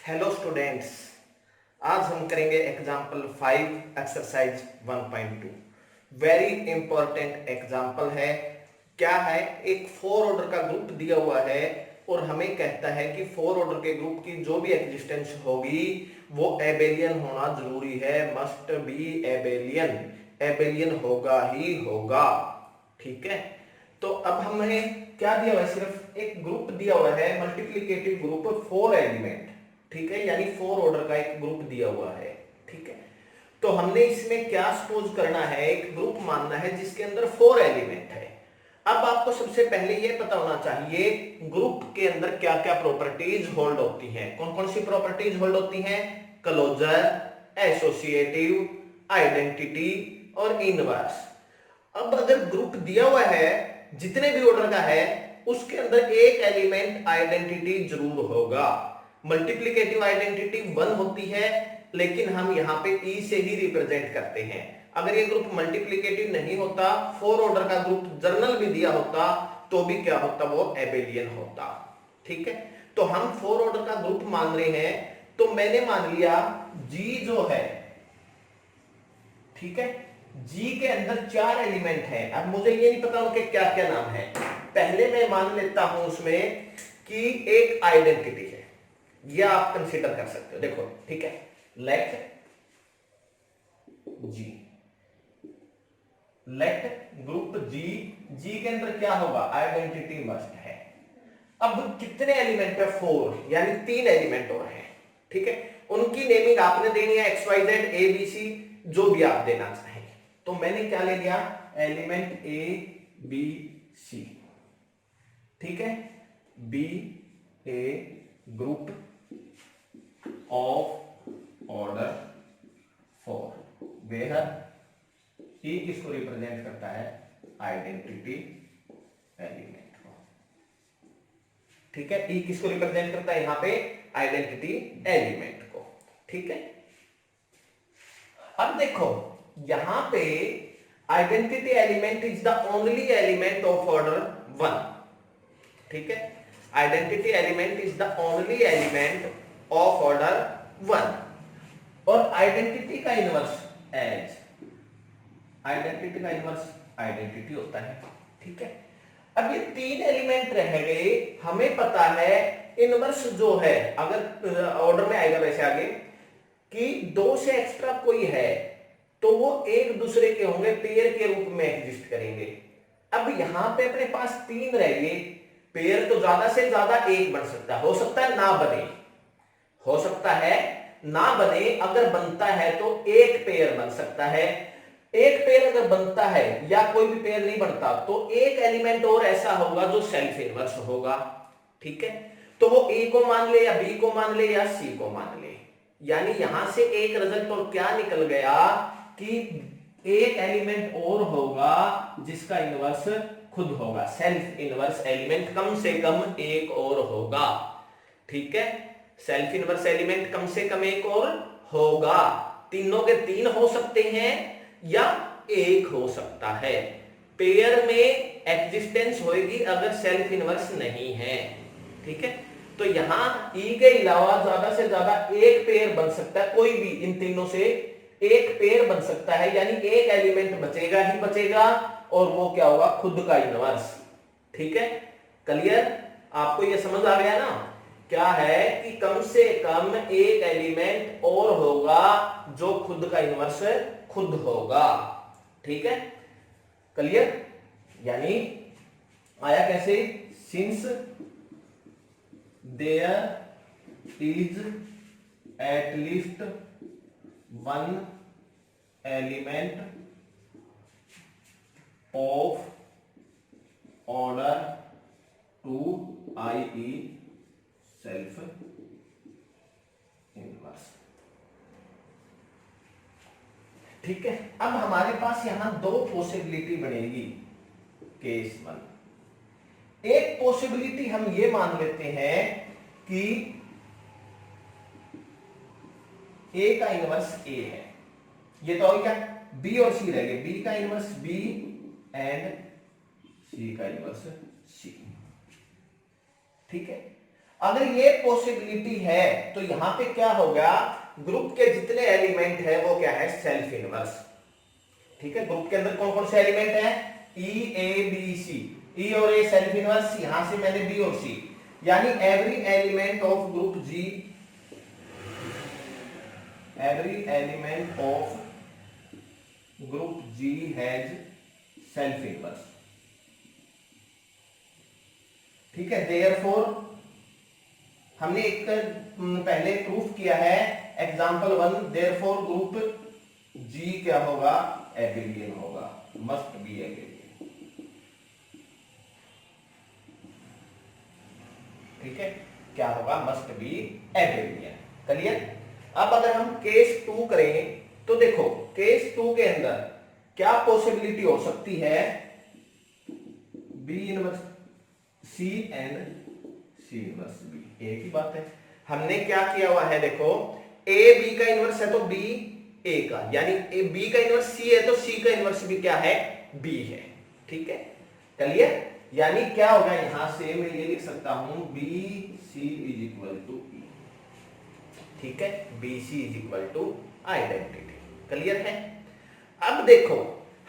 Hello students, आज हम करेंगे example 5 exercise 1.2। Very important example है। क्या है, एक फोर ऑर्डर का ग्रुप दिया हुआ है और हमें कहता है कि फोर ऑर्डर के ग्रुप की जो भी एग्जिस्टेंस होगी वो एबेलियन होना जरूरी है। मस्ट बी एबेलियन, एबेलियन होगा ही होगा। ठीक है, तो अब हमें क्या दिया हुआ है, सिर्फ एक ग्रुप दिया हुआ है, मल्टीप्लिकेटिव ग्रुप फोर एलिमेंट। ठीक है, यानी फोर ऑर्डर का एक ग्रुप दिया हुआ है। ठीक है, तो हमने इसमें क्या सपोज करना है, एक ग्रुप मानना है जिसके अंदर फोर एलिमेंट है। अब आपको सबसे पहले यह पता होना चाहिए ग्रुप के अंदर क्या क्या प्रॉपर्टीज होल्ड होती हैं। कौन कौन सी प्रॉपर्टीज होल्ड होती हैं? क्लोजर, एसोसिएटिव, आइडेंटिटी और इनवर्स। अब अगर ग्रुप दिया हुआ है जितने भी ऑर्डर का है उसके अंदर एक एलिमेंट आइडेंटिटी जरूर होगा। मल्टीप्लिकेटिव आइडेंटिटी 1 होती है, लेकिन हम यहां पे ई से ही रिप्रेजेंट करते हैं। अगर ये ग्रुप मल्टीप्लिकेटिव नहीं होता, फोर ऑर्डर का ग्रुप जर्नल भी दिया होता, तो भी क्या होता, वो एबेलियन होता। ठीक है, तो हम फोर ऑर्डर का ग्रुप मान रहे हैं, तो मैंने मान लिया जी जो है, ठीक है, जी के अंदर चार एलिमेंट हैं। अब मुझे ये नहीं पता उनके क्या क्या नाम है। पहले मैं मान लेता हूं उसमें कि एक आइडेंटिटी है, यह आप कंसीडर कर सकते हो। देखो, ठीक है, लेट जी, लेट ग्रुप जी, जी के अंदर क्या होगा, आइडेंटिटी मस्ट है। अब कितने एलिमेंट है? फोर, यानी तीन एलिमेंट और हैं। ठीक है, उनकी नेमिंग आपने देनी है X Y Z A B C, जो भी आप देना चाहें। तो मैंने क्या ले लिया, एलिमेंट ए बी सी। ठीक है, be a group of order four, where E किसको रिप्रेजेंट करता है, आइडेंटिटी एलिमेंट को। ठीक है, ई किसको रिप्रेजेंट करता है यहां पे, आइडेंटिटी एलिमेंट को। ठीक है, अब देखो यहां पे identity element is the only element of order 1। ठीक है, identity element is the only element of order 1 और आइडेंटिटी का इनवर्स एज, आइडेंटिटी का इनवर्स आइडेंटिटी होता है। ठीक है, अब ये तीन एलिमेंट रह गए। हमें पता है इनवर्स जो है, अगर ऑर्डर में आएगा वैसे आगे कि दो से एक्स्ट्रा कोई है तो वो एक दूसरे के होंगे, पेयर के रूप में एग्जिस्ट करेंगे। अब यहां पे अपने पास तीन रह गए, पेयर तो ज्यादा से ज्यादा एक बन सकता है, हो सकता है ना बने, हो सकता है ना बने। अगर बनता है तो एक पेयर बन सकता है। एक पेयर अगर बनता है या कोई भी पेयर नहीं बनता तो एक एलिमेंट और ऐसा होगा जो सेल्फ इनवर्स होगा। ठीक है, तो वो ए को मान ले या बी को मान ले या सी को मान ले, यानी यहां से एक रिजल्ट और क्या निकल गया कि एक एलिमेंट और होगा जिसका इनवर्स खुद होगा, सेल्फ इनवर्स एलिमेंट कम से कम एक और होगा। ठीक है, सेल्फ इनवर्स एलिमेंट कम से कम एक और होगा। तीनों के तीन हो सकते हैं या एक हो सकता है। पेयर में एग्जिस्टेंस होगी अगर सेल्फ इनवर्स नहीं है। ठीक है, तो यहां ई के अलावा ज्यादा से ज्यादा एक पेयर बन सकता है, कोई भी इन तीनों से एक पेयर बन सकता है, यानी एक एलिमेंट बचेगा ही बचेगा और वो क्या होगा, खुद का इनवर्स। ठीक है, क्लियर? आपको ये समझ आ गया ना, क्या है कि कम से कम एक एलिमेंट और होगा जो खुद का इनवर्स खुद होगा। ठीक है, क्लियर? यानी आया कैसे, since there is at least one element of order 2 i.e. Self inverse. ठीक है, अब हमारे पास यहां दो पॉसिबिलिटी बनेगी केस 1। एक पॉसिबिलिटी हम ये मान लेते हैं कि ए का इनवर्स ए है, ये तो हो गया, बी और सी रह गए, बी का इनवर्स बी एंड सी का इनवर्स सी। ठीक है, अगर ये पॉसिबिलिटी है तो यहां पे क्या होगा, ग्रुप के जितने एलिमेंट है वो क्या है, सेल्फ इनवर्स। ठीक है, ग्रुप के अंदर कौन कौन से एलिमेंट है, ई ए बी सी, ई और ए सेल्फ इनवर्स, यहां से मैंने बी और सी, यानी every element of group G, every element of group G has self inverse. ठीक है, देयरफॉर हमने एक पहले प्रूफ किया है एग्जांपल 1, देयरफॉर ग्रुप जी क्या होगा, एबिलियन होगा, मस्ट बी एबिलियन। ठीक है, क्या होगा, मस्ट बी एबिलियन। क्लियर। अब अगर हम केस 2 करें तो देखो केस 2 के अंदर क्या पॉसिबिलिटी हो सकती है, B inverse C and C inverse B, एक ही बात है। हमने क्या किया हुआ है, देखो ए बी का इनवर्स है तो बी ए का, यानी ए बी का इनवर्स सी है तो सी का इनवर्स भी क्या है, बी है। ठीक है, क्लियर। यानी क्या होगा, यहां से मैं ये लिख सकता हूं B C is equal to E. ठीक है, B C is equal to identity. Clear है। अब देखो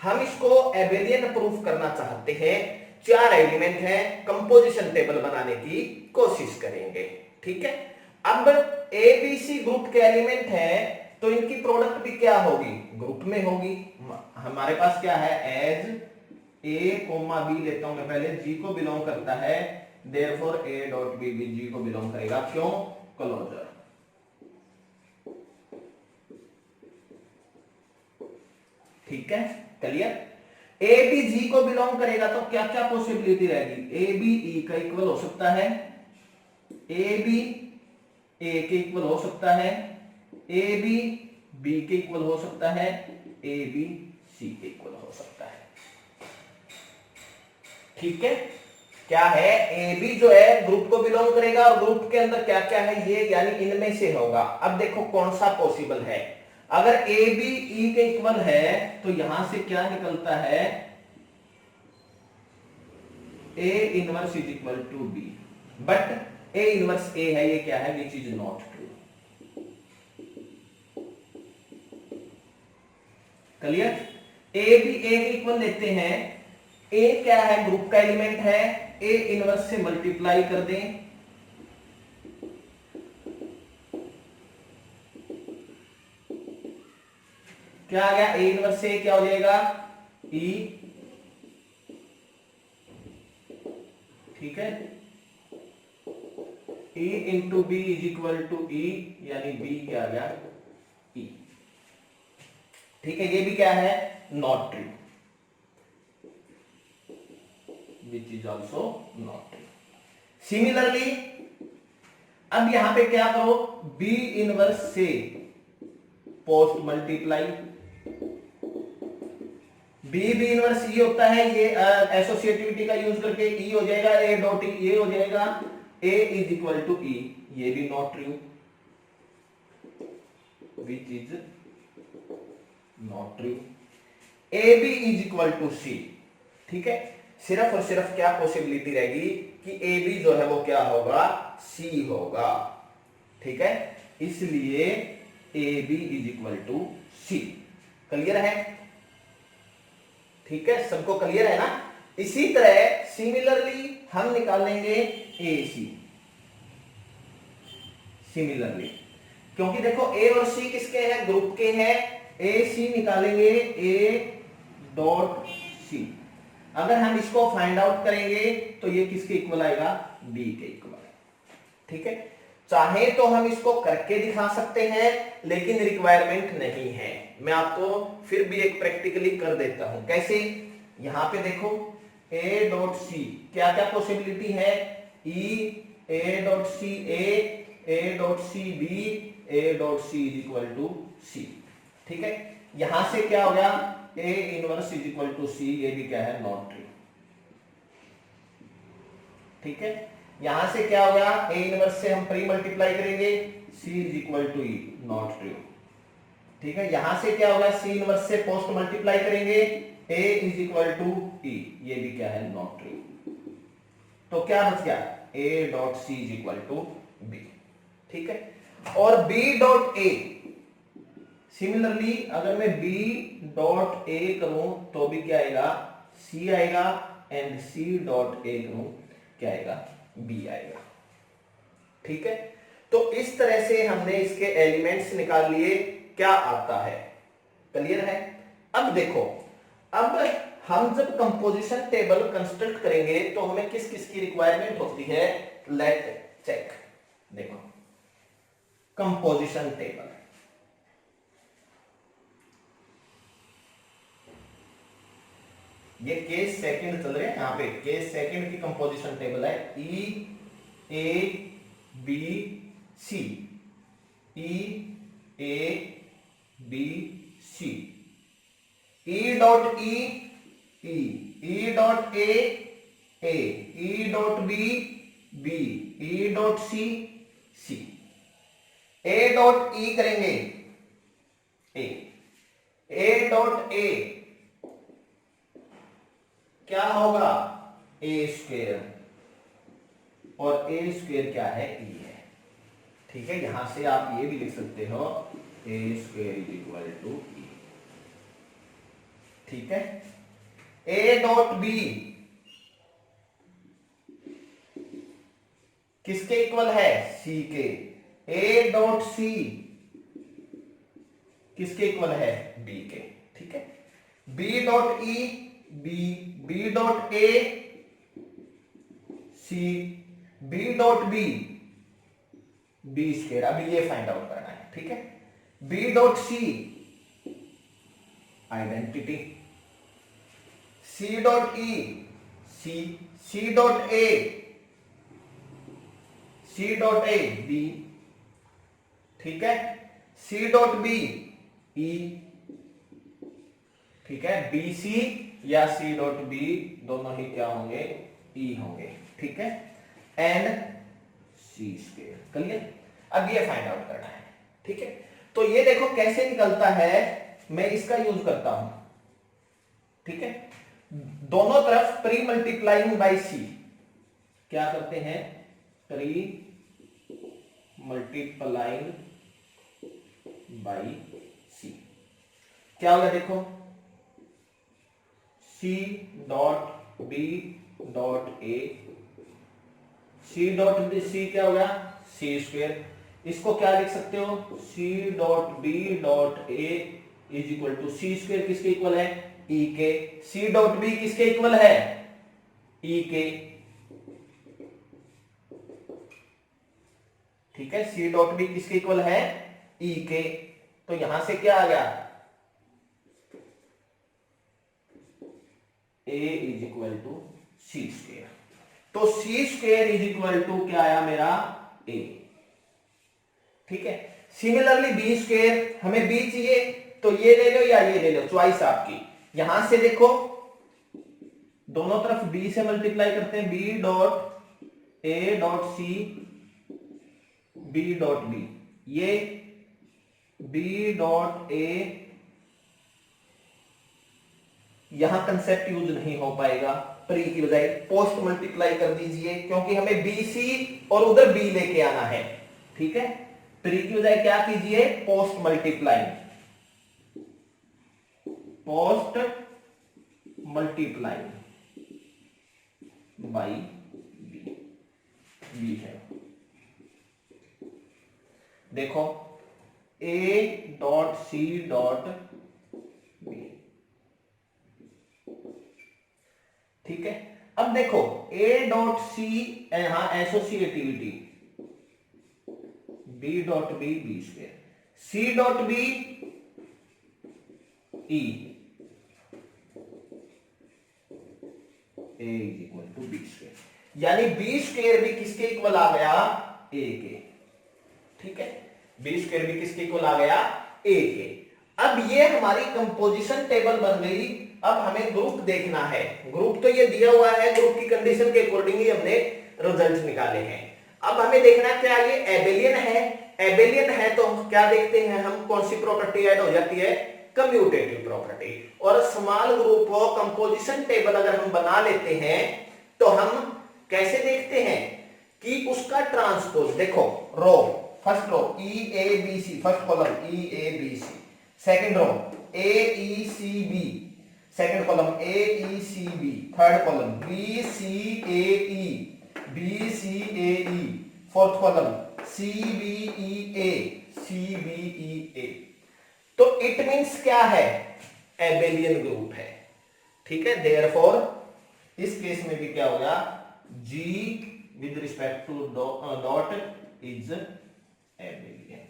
हम इसको एबेलियन प्रूफ करना चाहते हैं, 4 एलिमेंट हैं, कंपोजिशन टेबल बनाने की कोशिश करेंगे। ठीक है, अब एबीसी ग्रुप के एलिमेंट हैं तो इनकी प्रोडक्ट भी क्या होगी, ग्रुप में होगी। हमारे पास क्या है, एज ए कोमा बी लेता हूं मैं पहले, जी को बिलोंग करता है, देयरफॉर ए डॉट बी भी जी को बिलोंग करेगा, क्यों, क्लोजर। ठीक है, क्लियर। ए बी जी को बिलोंग करेगा तो क्या क्या पॉसिबिलिटी रहेगी, ए बी ई का इक्वल हो सकता है, ए बी ए के इक्वल हो सकता है, ए बी बी के इक्वल हो सकता है, ए बी सी के इक्वल हो सकता है। ठीक है, क्या है, ए बी जो है ग्रुप को बिलोंग करेगा और ग्रुप के अंदर क्या क्या है ये, यानी इनमें से होगा। अब देखो कौन सा पॉसिबल है, अगर ए बी ई के इक्वल है तो यहां से क्या निकलता है, A inverse is equal to B, but A inverse A है, ये क्या है, which is not true. Clear. A B A के इक्वल लेते हैं, ए क्या है, ग्रुप का एलिमेंट है, ए इनवर्स से मल्टीप्लाई कर दें, क्या आ गया, ए इनवर्स से क्या हो जाएगा, ई। ठीक है, A into B is equal to E, यानी बी क्या आ गया, ई। ठीक है, ये भी क्या है, not true, which is also not true. Similarly अब यहां पे क्या करो, बी इनवर्स से post multiply, B inverse E होता है, ये एसोसिएटिविटी का यूज करके ई हो जाएगा, ए डॉट ई ये हो जाएगा, A is equal to E, ये भी not true, which is not true. A B is equal to C. ठीक है, सिर्फ और सिर्फ क्या पॉसिबिलिटी रहेगी कि ए बी जो है वो क्या होगा, सी होगा। ठीक है, इसलिए A B is equal to C. Clear है। ठीक है, सबको क्लियर है ना। इसी तरह सिमिलरली हम निकालेंगे ए सी, सिमिलरली, क्योंकि देखो ए और सी किसके हैं, ग्रुप के हैं, ए सी निकालेंगे, ए डॉट सी। अगर हम इसको फाइंड आउट करेंगे तो ये किसके इक्वल आएगा, बी के इक्वल। ठीक है, चाहे तो हम इसको करके दिखा सकते हैं, लेकिन रिक्वायरमेंट नहीं है। मैं आपको फिर भी एक प्रैक्टिकली कर देता हूं, कैसे, यहां पे देखो ए डॉट सी क्या क्या पॉसिबिलिटी है, E, A dot C A dot C B, A dot C is equal to C. ठीक है, यहां से क्या हो गया, A inverse is equal to C, ये भी क्या है, नॉट ट्रू। ठीक है, यहां से क्या हो गया, ए इनवर्स से हम प्री मल्टीप्लाई करेंगे, C is equal to E, not true. ठीक है, यहां से क्या होगा, सी इनवर्स से पोस्ट मल्टीप्लाई करेंगे, A is equal to E, ये भी क्या है, नॉट ट्रू। तो क्या बच गया, A dot C is equal to B, ठीक है। और बी डॉट ए, सिमिलरली अगर मैं बी डॉट ए करूं तो भी क्या आएगा, सी आएगा, एंड सी डॉट ए करूं क्या आएगा, बी आएगा, ठीक है। तो इस तरह से हमने इसके एलिमेंट्स निकाल लिए, क्या आता है, क्लियर है। अब देखो, अब हम जब कंपोजिशन टेबल कंस्ट्रक्ट करेंगे तो हमें किस किस की रिक्वायरमेंट होती है, लेट चेक। देखो कंपोजिशन टेबल, ये केस सेकंड चल रहे हैं, यहां पे केस सेकंड की कंपोजिशन टेबल है, E A B C, E A B C, E dot E E, E dot A A, E dot B B, E dot C C, A dot E करेंगे A dot A क्या होगा, ए square, और ए square क्या है, ई है, ठीक है। यहां से आप ये भी लिख सकते हो ए square is equal to E, ठीक है। ए डॉट बी किसके इक्वल है, सी के। ए डॉट सी किसके इक्वल है, बी के, ठीक है। B dot E B, B dot A C, B dot B B square, अभी ये फाइंड आउट करना है, ठीक है। B dot C identity, C dot E C, C dot A B, ठीक है। सी डॉट बी ई, ठीक है। बी सी या सी डॉट बी दोनों ही क्या होंगे, ई होंगे, ठीक है। And C square, clear. अब ये फाइंड आउट करना है, ठीक है। तो ये देखो कैसे निकलता है, मैं इसका यूज करता हूं, ठीक है। दोनों तरफ प्री मल्टीप्लाइंग बाई सी, क्या करते हैं, प्री मल्टीप्लाइंग बाई सी, क्या होगा देखो, C dot B dot A, C dot B C क्या होगा, सी स्क्वायर। इसको क्या लिख सकते हो, C dot B dot A is equal to C square किसके इक्वल है, ई के। सी डॉट बी किसके इक्वल है, ई के, ठीक है। सी डॉट बी किसके इक्वल है, ई के। तो यहां से क्या आ गया, A is equal to C square. तो C square is equal to क्या आया मेरा, ए, ठीक है। सिमिलरली बी स्क्वायर, हमें बी चाहिए तो ये ले लो या ये ले लो, चॉइस आपकी। यहां से देखो दोनों तरफ बी से मल्टीप्लाई करते हैं, B dot A dot C B dot B, ये बी डॉट ए, यहां कंसेप्ट यूज नहीं हो पाएगा, प्री की बजाय पोस्ट मल्टीप्लाई कर दीजिए, क्योंकि हमें बी सी और उधर बी लेके आना है, ठीक है। प्री की बजाय क्या कीजिए, post multiply, post multiply by B, B है। देखो A dot C dot B, ठीक है। अब देखो ए डॉट सी, यहां associativity, B dot B B square, C dot B E, A is equal to B square, यानी B square भी किसके इक्वल आ गया, ए के, ठीक है। बी स्क्वायर भी किसके इक्वल आ गया, ए के। अब ये हमारी कंपोजिशन टेबल बन गई। अब हमें ग्रुप देखना है, ग्रुप तो ये दिया हुआ है, ग्रुप की कंडीशन के अकॉर्डिंग ही हमने रिजल्ट निकाले हैं। अब हमें देखना क्या ये एबेलियन है, एबेलियन है तो क्या देखते हैं हम, कौन सी प्रॉपर्टी ऐड हो जाती है, कम्यूटेटिव प्रॉपर्टी। और स्मॉल ग्रुप हो कंपोजिशन टेबल अगर हम बना लेते हैं तो हम कैसे देखते हैं, कि उसका ट्रांसपोज देखो, row first row E A B C, first column E A B C, second row A E C B, second column A E C B, third column B C A E, B C A E, fourth column C B E A, C B E A. तो it means क्या है, Abelian group है, ठीक है। Therefore इस case में भी क्या होगा, G with respect to dot is Abelian,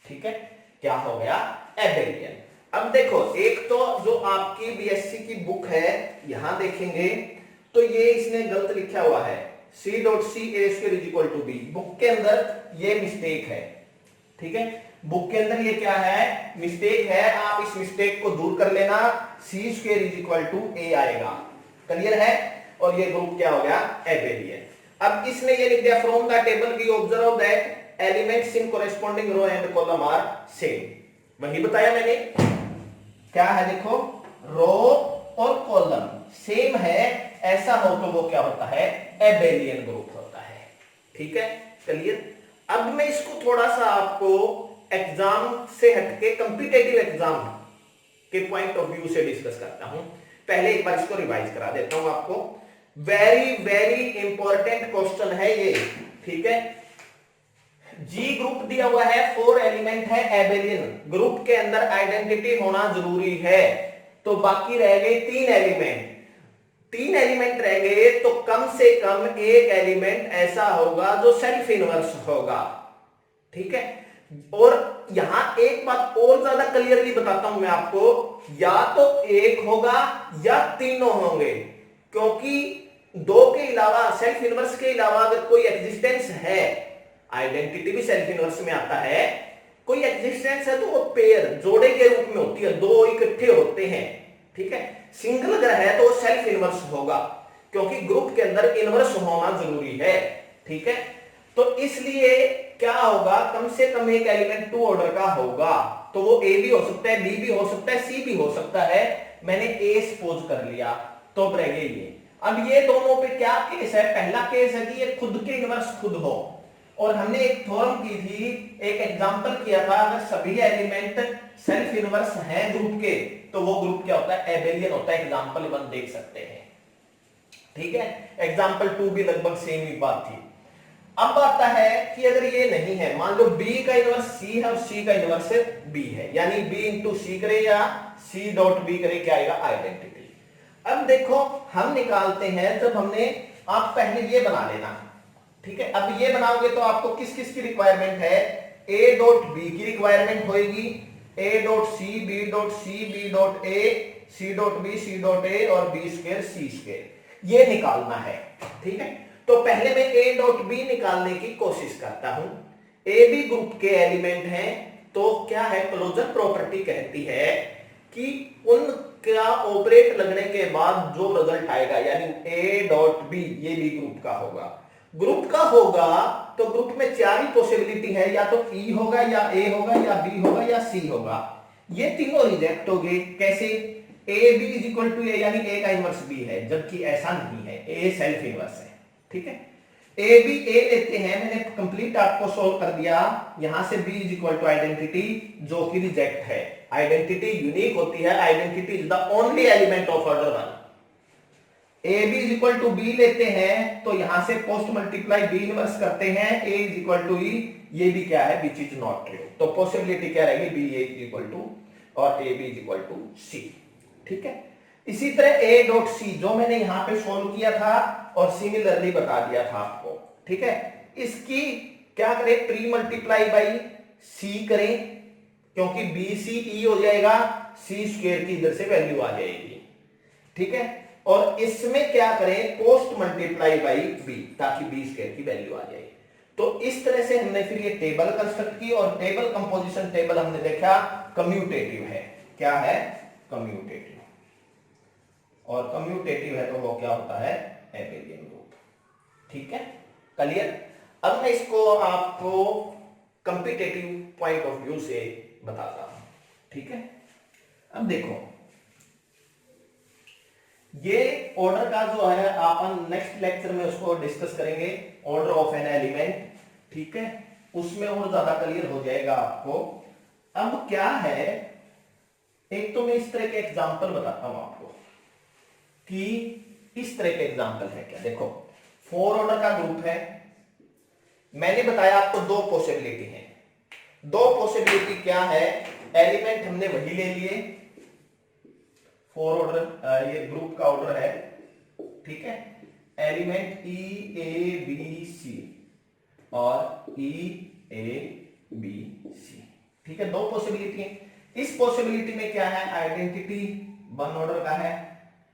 ठीक है। क्या हो गया, एबेलियन। अब देखो, एक तो जो आपकी बीएससी की बुक है यहां देखेंगे तो ये इसने गलत लिखा हुआ है, C dot C A square is equal to B. Book के अंदर ये मिस्टेक है, ठीक है। बुक के अंदर ये क्या है, मिस्टेक है। आप इस मिस्टेक को दूर कर लेना, सी स्क्वायर इज इक्वल टू ए आएगा, क्लियर है। और ये ग्रुप क्या हो गया, एबेलियन। अब इसने ये लिख दिया, from the table we observe that elements in corresponding row and column are same. वही बताया मैंने, क्या है देखो, रो और कॉलम सेम है, ऐसा हो तो वो क्या होता है, एबेलियन ग्रुप होता है, ठीक है, क्लियर। अब मैं इसको थोड़ा सा आपको एग्जाम से हटके कॉम्पिटिटिव एग्जाम के पॉइंट ऑफ व्यू से डिस्कस करता हूं। पहले एक बार इसको रिवाइज करा देता हूं आपको। वेरी वेरी इंपॉर्टेंट क्वेश्चन है ये, ठीक है। जी ग्रुप दिया हुआ है, 4 एलिमेंट है, एबेलियन ग्रुप के अंदर आइडेंटिटी होना जरूरी है। तो बाकी रह गए 3 एलिमेंट, 3 एलिमेंट रह गए, तो कम से कम एक एलिमेंट ऐसा होगा जो सेल्फ इनवर्स होगा, ठीक है। और यहां एक बात और ज्यादा क्लियरली बताता हूं मैं आपको, या तो एक होगा या तीनों होंगे, क्योंकि 2 के अलावा, सेल्फ इनवर्स के अलावा अगर कोई एग्जिस्टेंस है, आइडेंटिटी भी सेल्फ इनवर्स में आता है, कोई एग्जिस्टेंस है तो वो पेयर, जोड़े के रूप में होती है, 2 इकट्ठे होते हैं, ठीक है। सिंगल अगर है तो वो सेल्फ इनवर्स होगा, क्योंकि ग्रुप के अंदर इनवर्स होना जरूरी है, ठीक है। तो इसलिए क्या होगा, कम से कम एक एलिमेंट 2 ऑर्डर का होगा, तो वो ए भी हो सकता है, बी भी हो सकता है, सी भी हो सकता है। मैंने ए सपोज कर लिया, तो रह गए ये। अब ये दोनों पे क्या केस है, पहला केस है कि ये खुद के इनवर्स खुद हो, और हमने एक थ्योरम की थी, एक एग्जांपल किया था, अगर सभी एलिमेंट सेल्फ इनवर्स हैं ग्रुप के, तो वो ग्रुप क्या होता है, एबेलियन होता है। एग्जांपल 1 देख सकते हैं, ठीक है। एग्जांपल 2 भी लगभग सेम ही बात थी। अब आता है कि अगर ये नहीं है, मान लो B का इनवर्स C है और C का इनवर्स B है, यानी B इंटू C करे या C डॉट B करे, क्या आएगा, आइडेंटिटी। अब देखो हम निकालते हैं, जब हमने, आप पहले ये बना लेना, ठीक है। अब ये बनाओगे तो आपको किस किस की रिक्वायरमेंट है, A डॉट B की रिक्वायरमेंट होगी, A dot C, B dot C, B dot A, C dot B, C dot A और B स्क्वायर C स्क्वायर, ये निकालना है, ठीक है। तो पहले मैं A डॉट B निकालने की कोशिश करता हूं। A B ग्रुप के एलिमेंट हैं, तो क्या है, क्लोजर प्रॉपर्टी कहती है कि उनका ऑपरेट लगने के बाद जो रिजल्ट आएगा, यानी A डॉट B ये B ग्रुप का होगा। ग्रुप का होगा तो ग्रुप में 4 ही पॉसिबिलिटी है, या तो E होगा, या A होगा, या B होगा, या C होगा। ये तीनों रिजेक्ट हो गए, कैसे, A B is equal to A, यानी ए का इनवर्स बी है, जबकि ऐसा नहीं है, ए सेल्फ इनवर्स है, ठीक है। ए बी ए लेते हैं, मैंने कंप्लीट आपको सोल्व कर दिया, यहां से B is equal to identity, जो कि रिजेक्ट है। आइडेंटिटी यूनिक होती है, identity is the only element of order 1। A B is equal to B लेते हैं, तो यहां से पोस्ट मल्टीप्लाई बी इनवर्स करते हैं, A is equal to E, ये भी क्या है, विच इज नॉट ट्रू। तो पॉसिबिलिटी क्या रहेगी, B A is equal to और A B is equal to C, ठीक है। इसी तरह A डॉट सी, जो मैंने यहां पे सोल्व किया था और सिमिलरली बता दिया था आपको, ठीक है। इसकी क्या करें, प्री मल्टीप्लाई बाई C करें, क्योंकि बी सी ई हो जाएगा, सी स्क्वायर की इधर से वैल्यू आ जाएगी, ठीक है। और इसमें क्या करें, पोस्ट मल्टीप्लाई बाई बी, ताकि बी स्क्वायर की वैल्यू आ जाए। तो इस तरह से हमने फिर ये टेबल कंस्ट्रक्ट की, और टेबल कंपोजिशन टेबल हमने देखा कम्यूटेटिव है, क्या है, कम्यूटेटिव, और कम्यूटेटिव है तो वो क्या होता है, एबेलियन ग्रुप, ठीक है, क्लियर। अब मैं इसको आपको कम्पिटेटिव पॉइंट ऑफ व्यू से बताता हूं, ठीक है। अब देखो, ये ऑर्डर का जो है अपन नेक्स्ट लेक्चर में उसको डिस्कस करेंगे, ऑर्डर ऑफ एन एलिमेंट, ठीक है, उसमें और ज्यादा क्लियर हो जाएगा आपको। अब क्या है, एक तो मैं इस तरह के एग्जांपल बताता हूं आपको कि इस तरह के एग्जांपल है क्या। देखो 4 ऑर्डर का ग्रुप है, मैंने बताया आपको 2 पॉसिबिलिटी है। 2 पॉसिबिलिटी क्या है, एलिमेंट हमने वही ले लिए, 4 ऑर्डर, ये ग्रुप का ऑर्डर है, ठीक है, element E A B C और E A B C, ठीक है, 2 पॉसिबिलिटी है। इस पॉसिबिलिटी में क्या है, आइडेंटिटी 1 ऑर्डर का है,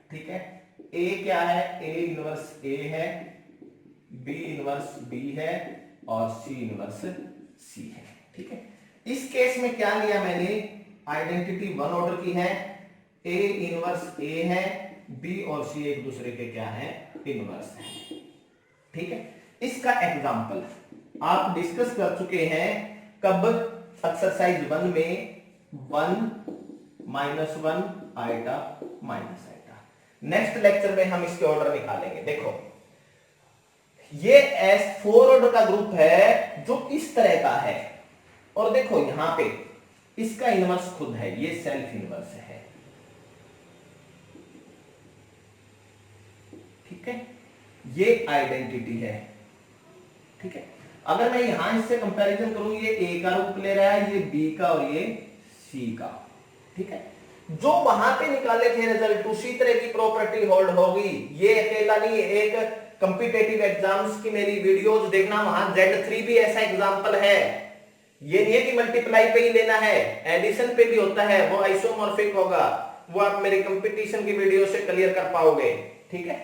ठीक है, A क्या है, A इनवर्स A है, B इनवर्स B है और C इनवर्स C है, ठीक है। इस केस में क्या लिया मैंने, आइडेंटिटी 1 ऑर्डर की है, A इनवर्स A है, B और C एक दूसरे के क्या है, इनवर्स है, ठीक है। इसका एग्जांपल आप डिस्कस कर चुके हैं कब, एक्सरसाइज 1 में 1 -1 iota minus iota. Next lecture में हम इसके ऑर्डर निकालेंगे। देखो ये S4 ऑर्डर का ग्रुप है जो इस तरह का है, और देखो यहां पे इसका इनवर्स खुद है, ये सेल्फ इनवर्स है, ठीक है, ये आइडेंटिटी है, ठीक है। अगर मैं यहां इससे कंपैरिजन करूं, ये A का रूप ले रहा है, ये B का और ये C का, ठीक है। जो वहां पे निकाले थे रिजल्ट उसी तरह की प्रॉपर्टी होल्ड होगी। ये अकेला नहीं, एक कॉम्पिटिटिव एग्जाम्स की मेरी वीडियोस देखना, वहां Z3 भी ऐसा एग्जांपल है। ये नहीं है कि मल्टीप्लाई पे ही लेना है, एडिशन पे भी होता है, वो आइसोमॉर्फिक होगा, वो आप मेरे कंपटीशन की वीडियो से क्लियर कर पाओगे, ठीक है।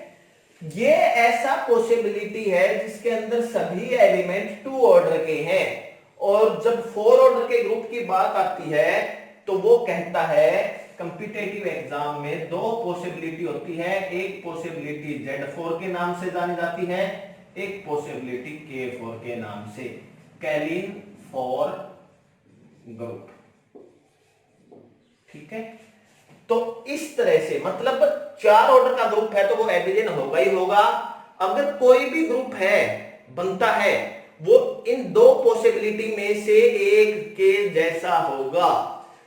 ये ऐसा पॉसिबिलिटी है जिसके अंदर सभी एलिमेंट 2 ऑर्डर के हैं, और जब 4 ऑर्डर के ग्रुप की बात आती है तो वो कहता है कॉम्पिटिटिव एग्जाम में 2 पॉसिबिलिटी होती है, एक पॉसिबिलिटी Z4 के नाम से जानी जाती है, एक पॉसिबिलिटी K4 के नाम से, कैलिन 4 ग्रुप, ठीक है। तो इस तरह से मतलब 4 ऑर्डर का ग्रुप है तो वो एडिशन होगा ही होगा। अगर कोई भी ग्रुप है बनता है वो इन 2 पॉसिबिलिटी में से एक के जैसा होगा।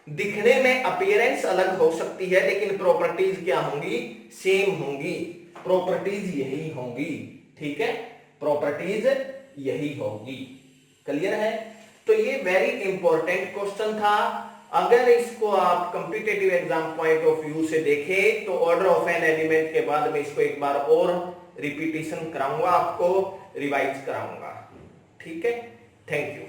दिखने में अपीयरेंस अलग हो सकती है लेकिन प्रॉपर्टीज क्या होंगी, सेम होंगी, प्रॉपर्टीज यही होंगी, ठीक है, प्रॉपर्टीज यही होगी। क्लियर है? तो ये वेरी इंपॉर्टेंट क्वेश्चन था। अगर इसको आप competitive exam point of view से देखें तो ऑर्डर ऑफ एन एलिमेंट के बाद में इसको एक बार और रिपीटिशन कराऊंगा, आपको रिवाइज कराऊंगा, ठीक है। Thank you.